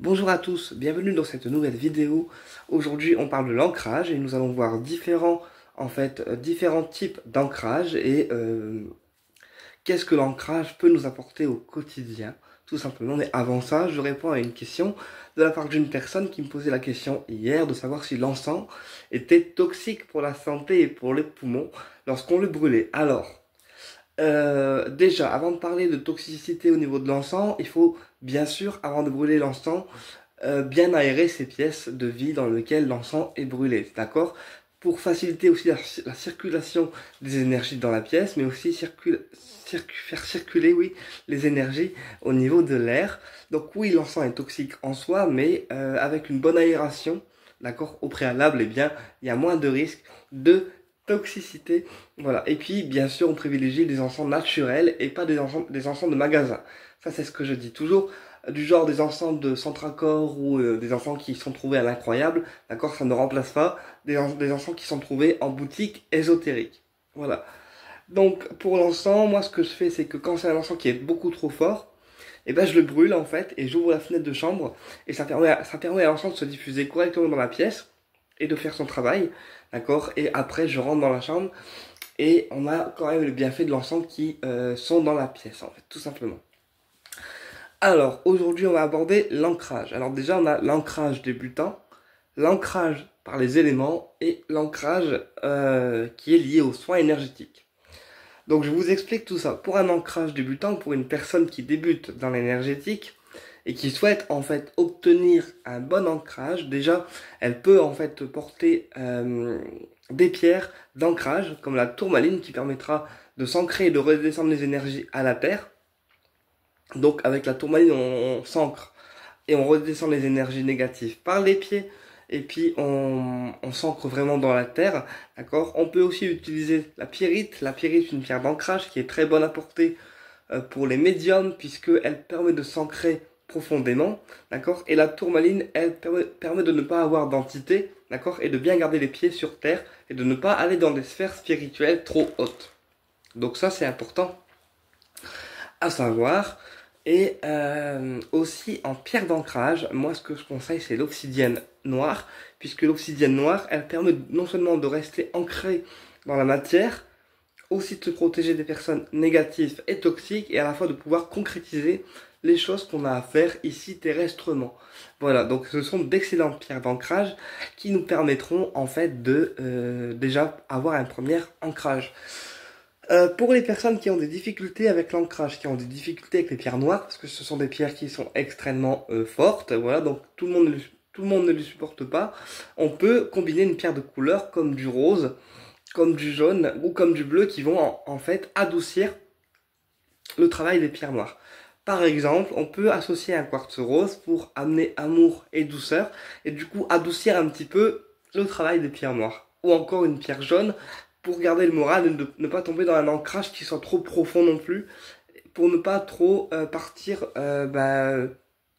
Bonjour à tous, bienvenue dans cette nouvelle vidéo. Aujourd'hui, on parle de l'ancrage et nous allons voir différents types d'ancrage et qu'est-ce que l'ancrage peut nous apporter au quotidien, tout simplement. Mais avant ça, je réponds à une question de la part d'une personne qui me posait la question hier de savoir si l'encens était toxique pour la santé et pour les poumons lorsqu'on le brûlait. Alors, déjà, avant de parler de toxicité au niveau de l'encens, il faut bien sûr, avant de brûler l'encens, bien aérer ces pièces de vie dans lesquelles l'encens est brûlé, d'accord? Pour faciliter aussi la circulation des énergies dans la pièce, mais aussi faire circuler, oui, les énergies au niveau de l'air. Donc oui, l'encens est toxique en soi, mais avec une bonne aération, d'accord, au préalable, eh bien, il y a moins de risques de toxicité. Voilà. Et puis, bien sûr, on privilégie des encens naturels et pas des encens de magasin. Ça, c'est ce que je dis toujours. Du genre des encens de Centracor ou des encens qui sont trouvés à l'incroyable, d'accord, ça ne remplace pas des encens qui sont trouvés en boutique ésotérique. Voilà. Donc pour l'encens, moi ce que je fais, c'est que quand c'est un encens qui est beaucoup trop fort, et ben je le brûle en fait et j'ouvre la fenêtre de chambre et ça permet à l'encens de se diffuser correctement dans la pièce et de faire son travail, d'accord. Et après je rentre dans la chambre et on a quand même le bienfait de l'encens qui sont dans la pièce en fait, tout simplement. Alors, aujourd'hui, on va aborder l'ancrage. Alors déjà, on a l'ancrage débutant, l'ancrage par les éléments et l'ancrage qui est lié aux soins énergétiques. Donc, je vous explique tout ça. Pour un ancrage débutant, pour une personne qui débute dans l'énergétique et qui souhaite en fait obtenir un bon ancrage, déjà, elle peut en fait porter des pierres d'ancrage, comme la tourmaline qui permettra de s'ancrer et de redescendre les énergies à la terre. Donc avec la tourmaline, on s'ancre et on redescend les énergies négatives par les pieds et puis on s'ancre vraiment dans la terre, d'accord. On peut aussi utiliser la pyrite. La pyrite est une pierre d'ancrage qui est très bonne à porter pour les médiums puisqu'elle permet de s'ancrer profondément, d'accord. Et la tourmaline, elle permet de ne pas avoir d'entité, d'accord, et de bien garder les pieds sur terre et de ne pas aller dans des sphères spirituelles trop hautes. Donc ça c'est important à savoir. Et aussi en pierre d'ancrage, moi ce que je conseille c'est l'obsidienne noire, puisque l'obsidienne noire, elle permet non seulement de rester ancrée dans la matière, aussi de se protéger des personnes négatives et toxiques, et à la fois de pouvoir concrétiser les choses qu'on a à faire ici terrestrement. Voilà, donc ce sont d'excellentes pierres d'ancrage qui nous permettront en fait de déjà avoir un premier ancrage. Pour les personnes qui ont des difficultés avec l'ancrage, qui ont des difficultés avec les pierres noires, parce que ce sont des pierres qui sont extrêmement fortes, voilà, donc tout le monde ne les supporte pas, on peut combiner une pierre de couleur comme du rose, comme du jaune ou comme du bleu qui vont en fait adoucir le travail des pierres noires. Par exemple, on peut associer un quartz rose pour amener amour et douceur, et du coup adoucir un petit peu le travail des pierres noires. Ou encore une pierre jaune pour garder le moral et ne pas tomber dans un ancrage qui soit trop profond non plus, pour ne pas trop partir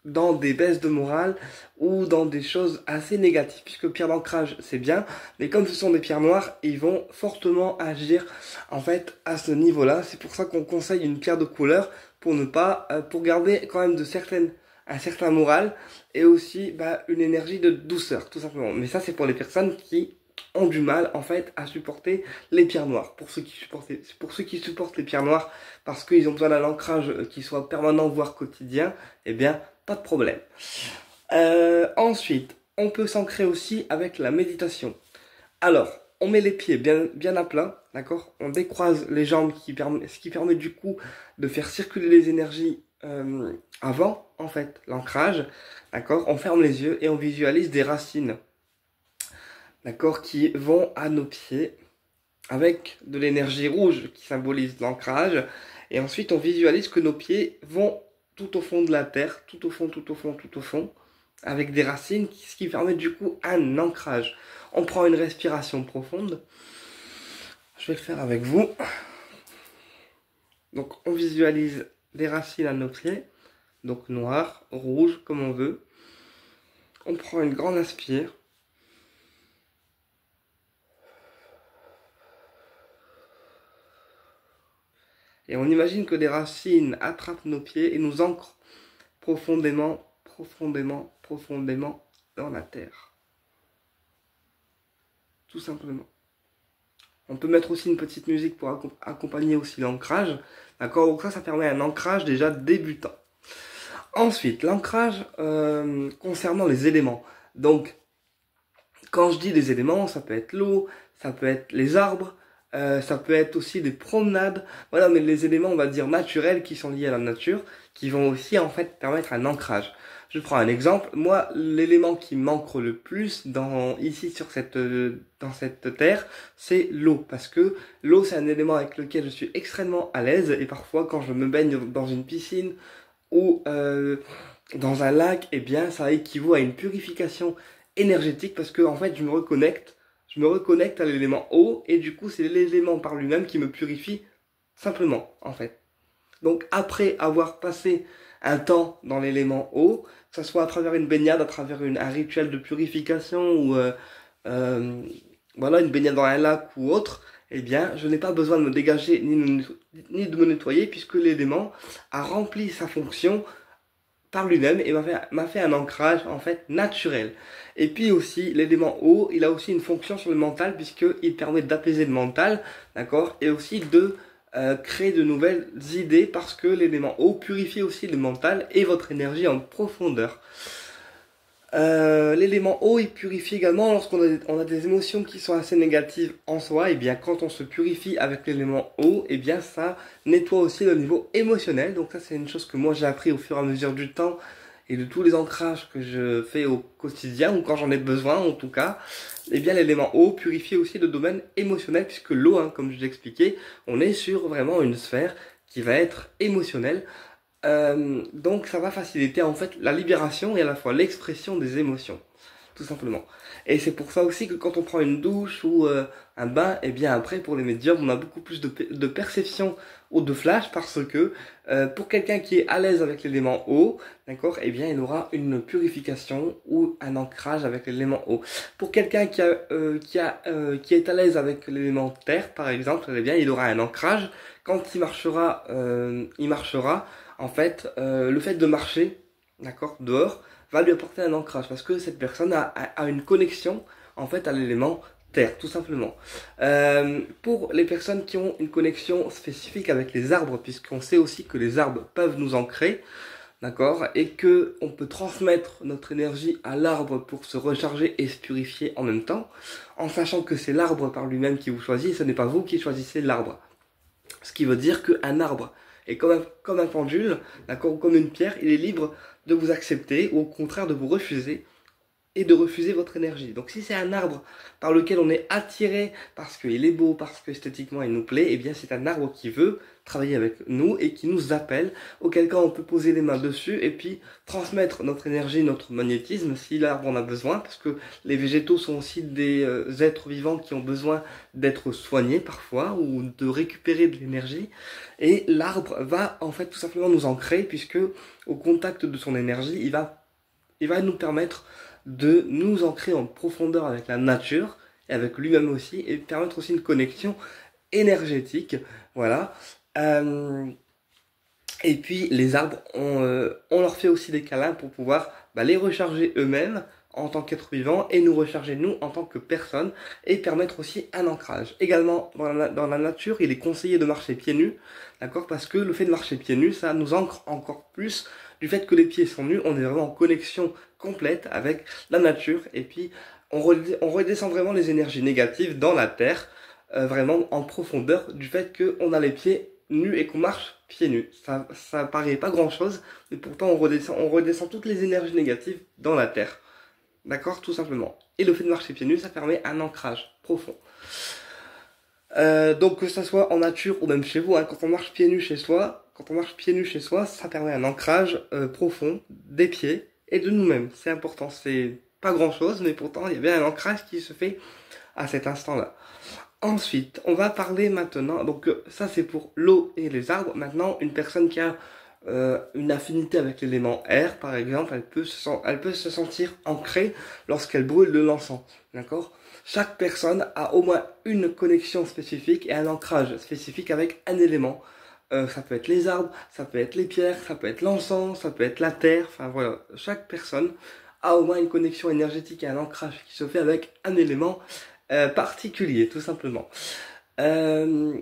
dans des baisses de morale ou dans des choses assez négatives, puisque pierre d'ancrage c'est bien, mais comme ce sont des pierres noires, ils vont fortement agir en fait à ce niveau-là. C'est pour ça qu'on conseille une pierre de couleur pour ne pas, pour garder quand même un certain moral et aussi une énergie de douceur, tout simplement. Mais ça c'est pour les personnes qui ont du mal en fait à supporter les pierres noires. Pour ceux qui supportent les pierres noires parce qu'ils ont besoin d'un ancrage qui soit permanent voire quotidien, eh bien pas de problème. Ensuite, on peut s'ancrer aussi avec la méditation. Alors, on met les pieds bien à plat, d'accord. On décroise les jambes, ce qui permet du coup de faire circuler les énergies avant en fait l'ancrage, d'accord. On ferme les yeux et on visualise des racines, d'accord, qui vont à nos pieds avec de l'énergie rouge qui symbolise l'ancrage. Et ensuite, on visualise que nos pieds vont tout au fond de la terre, tout au fond, tout au fond, tout au fond, avec des racines, ce qui permet du coup un ancrage. On prend une respiration profonde. Je vais le faire avec vous. Donc, on visualise des racines à nos pieds, donc noir, rouge, comme on veut. On prend une grande inspire. Et on imagine que des racines attrapent nos pieds et nous ancrent profondément, profondément, profondément dans la terre. Tout simplement. On peut mettre aussi une petite musique pour accompagner aussi l'ancrage. D'accord? Donc ça permet un ancrage déjà débutant. Ensuite, l'ancrage concernant les éléments. Donc, quand je dis les éléments, ça peut être l'eau, ça peut être les arbres, ça peut être aussi des promenades. Voilà, mais les éléments, on va dire, naturels qui sont liés à la nature, qui vont aussi, en fait, permettre un ancrage. Je prends un exemple. Moi, l'élément qui manque le plus ici dans cette terre, c'est l'eau. Parce que l'eau, c'est un élément avec lequel je suis extrêmement à l'aise. Et parfois, quand je me baigne dans une piscine ou dans un lac, eh bien, ça équivaut à une purification énergétique parce que, en fait, je me reconnecte à l'élément eau et du coup, c'est l'élément par lui-même qui me purifie simplement, en fait. Donc, après avoir passé un temps dans l'élément eau, que ce soit à travers une baignade, à travers un rituel de purification ou voilà, une baignade dans un lac ou autre, eh bien, je n'ai pas besoin de me dégager ni de me nettoyer puisque l'élément a rempli sa fonction par lui-même et m'a fait un ancrage en fait naturel. Et puis aussi, l'élément eau, il a aussi une fonction sur le mental puisqu'il permet d'apaiser le mental, d'accord, et aussi de créer de nouvelles idées parce que l'élément eau purifie aussi le mental et votre énergie en profondeur. L'élément eau, il purifie également lorsqu'on a des émotions qui sont assez négatives en soi. Et bien, quand on se purifie avec l'élément eau, et bien, ça nettoie aussi le niveau émotionnel. Donc ça, c'est une chose que moi j'ai appris au fur et à mesure du temps et de tous les ancrages que je fais au quotidien ou quand j'en ai besoin, en tout cas. Et bien, l'élément eau purifie aussi le domaine émotionnel puisque l'eau, hein, comme je l'ai expliqué, on est sur vraiment une sphère qui va être émotionnelle. Donc ça va faciliter en fait la libération et à la fois l'expression des émotions, tout simplement. Et c'est pour ça aussi que quand on prend une douche ou un bain, et bien après pour les médiums on a beaucoup plus de perception ou de flash parce que pour quelqu'un qui est à l'aise avec l'élément eau, d'accord, et bien il aura une purification ou un ancrage avec l'élément eau. Pour quelqu'un qui est à l'aise avec l'élément terre par exemple, eh bien il aura un ancrage. Quand il marchera en fait, le fait de marcher, d'accord, dehors, va lui apporter un ancrage parce que cette personne a une connexion en fait à l'élément terre, tout simplement. Pour les personnes qui ont une connexion spécifique avec les arbres, puisqu'on sait aussi que les arbres peuvent nous ancrer, d'accord, et que on peut transmettre notre énergie à l'arbre pour se recharger et se purifier en même temps, en sachant que c'est l'arbre par lui-même qui vous choisit, et ce n'est pas vous qui choisissez l'arbre. Ce qui veut dire qu'un arbre est comme un pendule, d'accord, comme une pierre, il est libre de vous accepter ou au contraire de vous refuser et de refuser votre énergie. Donc si c'est un arbre par lequel on est attiré parce qu'il est beau, parce que esthétiquement il nous plaît, eh bien c'est un arbre qui veut travailler avec nous et qui nous appelle, auquel cas on peut poser les mains dessus et puis transmettre notre énergie, notre magnétisme si l'arbre en a besoin, parce que les végétaux sont aussi des êtres vivants qui ont besoin d'être soignés parfois ou de récupérer de l'énergie, et l'arbre va en fait tout simplement nous ancrer puisque au contact de son énergie, il va nous permettre de nous ancrer en profondeur avec la nature et avec lui-même aussi et permettre aussi une connexion énergétique, voilà. Et puis les arbres, on leur fait aussi des câlins pour pouvoir les recharger eux-mêmes en tant qu'être vivant et nous recharger nous en tant que personne et permettre aussi un ancrage. Également dans la nature, il est conseillé de marcher pieds nus, d'accord, parce que le fait de marcher pieds nus, ça nous ancre encore plus du fait que les pieds sont nus, on est vraiment en connexion complète avec la nature et puis on redescend vraiment les énergies négatives dans la terre, vraiment en profondeur du fait qu'on a les pieds nus et qu'on marche pieds nus. Ça paraît pas grand chose, mais pourtant on redescend toutes les énergies négatives dans la terre. D'accord, tout simplement. Et le fait de marcher pieds nus, ça permet un ancrage profond. Donc que ça soit en nature ou même chez vous, hein, quand on marche pieds nus chez soi, ça permet un ancrage profond des pieds et de nous-mêmes. C'est important, c'est pas grand chose, mais pourtant il y a bien un ancrage qui se fait à cet instant-là. Ensuite, on va parler maintenant, donc ça c'est pour l'eau et les arbres. Maintenant, une personne qui a une affinité avec l'élément air, par exemple, elle peut se sentir ancrée lorsqu'elle brûle de l'encens, d'accord? Chaque personne a au moins une connexion spécifique et un ancrage spécifique avec un élément ça peut être les arbres, ça peut être les pierres, ça peut être l'encens, ça peut être la terre, enfin voilà, chaque personne a au moins une connexion énergétique et un ancrage qui se fait avec un élément particulier, tout simplement. Euh,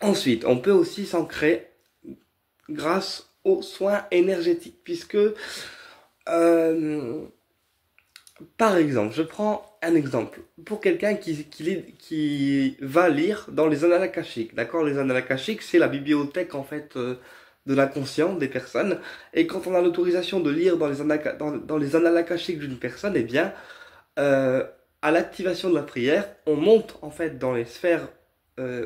Ensuite, on peut aussi s'ancrer grâce aux soins énergétiques, puisque, par exemple, je prends un exemple. Pour quelqu'un qui va lire dans les annales akashiques, d'accord? Les annales akashiques, c'est la bibliothèque, en fait, de l'inconscient des personnes. Et quand on a l'autorisation de lire dans les annales akashiques d'une personne, eh bien, à l'activation de la prière, on monte, en fait, dans les sphères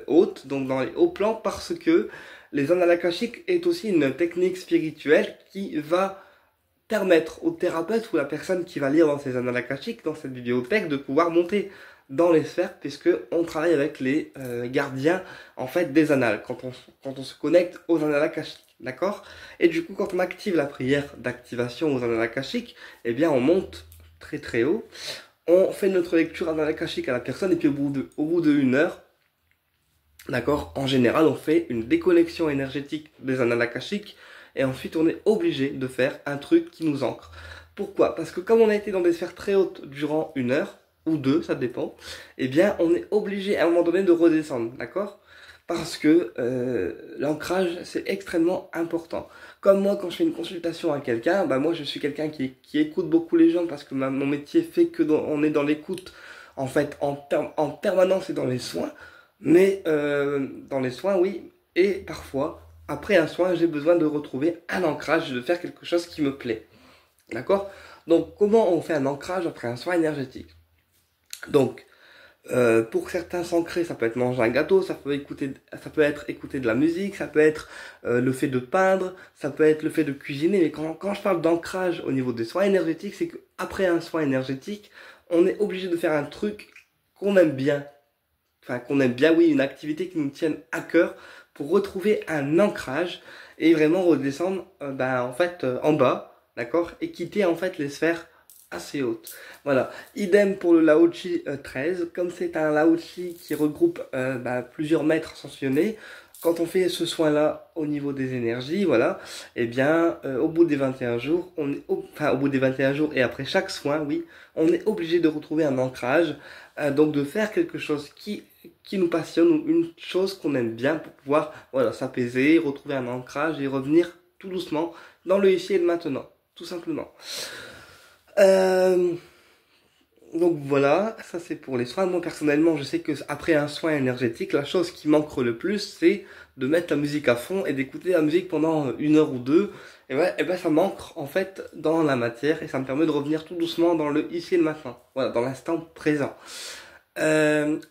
hautes, donc dans les hauts plans, parce que les annales akashiques est aussi une technique spirituelle qui va permettre au thérapeute ou la personne qui va lire dans ces annales akashiques, dans cette bibliothèque, de pouvoir monter dans les sphères, puisque on travaille avec les gardiens en fait des annales, quand on se connecte aux annales akashiques, d'accord? Et du coup, quand on active la prière d'activation aux annales akashiques, eh bien on monte très très haut, on fait notre lecture annales akashique à la personne, et puis au bout de 1 heure, d'accord, en général, on fait une déconnexion énergétique des annales akashiques et ensuite on est obligé de faire un truc qui nous ancre. Pourquoi? Parce que comme on a été dans des sphères très hautes durant 1 heure, ou 2, ça dépend, eh bien on est obligé à un moment donné de redescendre, d'accord? Parce que l'ancrage, c'est extrêmement important. Comme moi, quand je fais une consultation à quelqu'un, bah moi je suis quelqu'un qui écoute beaucoup les gens parce que mon métier fait que on est dans l'écoute, en fait, en permanence et dans les soins. Mais dans les soins, oui. Et parfois, après un soin, j'ai besoin de retrouver un ancrage, de faire quelque chose qui me plaît. D'accord? Donc, comment on fait un ancrage après un soin énergétique? Donc, pour certains s'ancrer, ça peut être manger un gâteau, ça peut être écouter de la musique, ça peut être le fait de peindre, ça peut être le fait de cuisiner. Mais quand je parle d'ancrage au niveau des soins énergétiques, c'est qu'après un soin énergétique, on est obligé de faire un truc qu'on aime bien. Enfin, qu'on aime bien, oui, une activité qui nous tienne à cœur pour retrouver un ancrage et vraiment redescendre, en fait, en bas, d'accord, et quitter en fait les sphères assez hautes. Voilà. Idem pour le Lao-Chi 13, comme c'est un Lao-Chi qui regroupe plusieurs maîtres ascensionnés. Quand on fait ce soin-là au niveau des énergies, voilà, eh bien, au bout des 21 jours, au bout des 21 jours et après chaque soin, oui, on est obligé de retrouver un ancrage, donc de faire quelque chose qui nous passionne ou une chose qu'on aime bien pour pouvoir, voilà, s'apaiser, retrouver un ancrage et revenir tout doucement dans le ici et le maintenant, tout simplement. Euh, donc voilà, ça c'est pour les soins. Moi personnellement, je sais que après un soin énergétique, la chose qui manque le plus, c'est de mettre la musique à fond et d'écouter la musique pendant 1 heure ou 2. Et ben ça manque en fait dans la matière et ça me permet de revenir tout doucement dans le ici et le maintenant. Voilà, dans l'instant présent.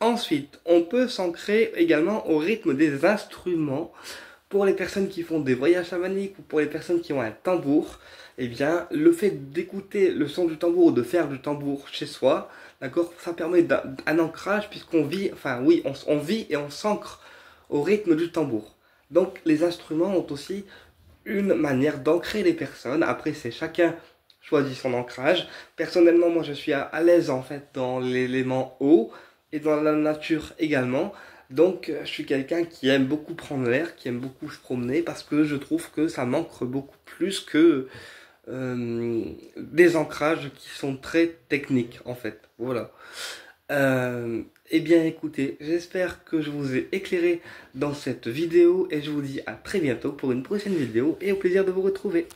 Ensuite, on peut s'ancrer également au rythme des instruments. Pour les personnes qui font des voyages chamaniques ou pour les personnes qui ont un tambour, eh bien, le fait d'écouter le son du tambour ou de faire du tambour chez soi, d'accord, ça permet un ancrage puisqu'on vit, enfin oui, on vit et on s'ancre au rythme du tambour. Donc, les instruments ont aussi une manière d'ancrer les personnes. Après, c'est chacun choisit son ancrage. Personnellement, moi, je suis à l'aise en fait dans l'élément eau et dans la nature également. Donc, je suis quelqu'un qui aime beaucoup prendre l'air, qui aime beaucoup se promener, parce que je trouve que ça manque beaucoup plus que des ancrages qui sont très techniques, en fait. Voilà. Eh bien, écoutez, j'espère que je vous ai éclairé dans cette vidéo, et je vous dis à très bientôt pour une prochaine vidéo, et au plaisir de vous retrouver.